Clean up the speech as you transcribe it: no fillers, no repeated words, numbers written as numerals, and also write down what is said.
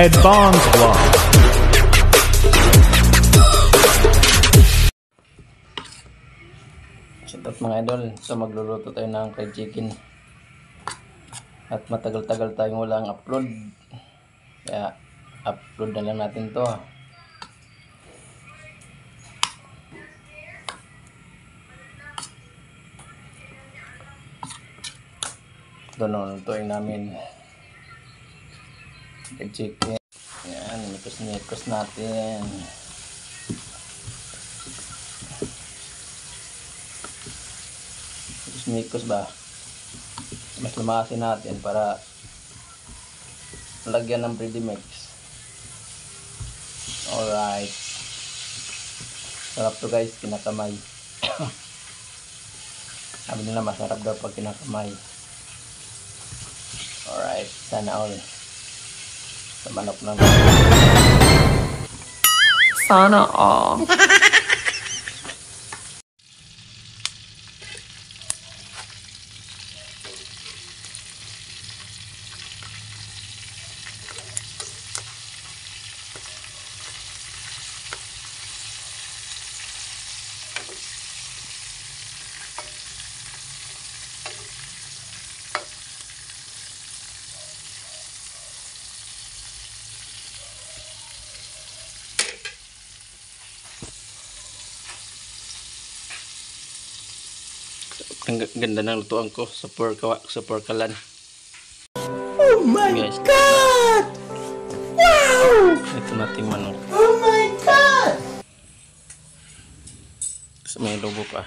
Red Bonds Vlog. Shoutout mga idol. So magluluto tayo ng fried chicken. At matagal-tagal tayong walang upload. Kaya upload na lang natin to. Doon lutuin namin fried chicken. Yan, mikos natin. Mikos ba? Mas lumasin natin para lagyan ng ready mix. Alright. Sarap to guys, kinakamay. Sabi nila masarap daw pag kinakamay. Alright, sana all. Sa manok na. Sana all. Ang ganda ng lutuan ko sa porkalan. Oh my guys, God! Wow! Ito nating manok. Oh my God! Tapos may lobo pa.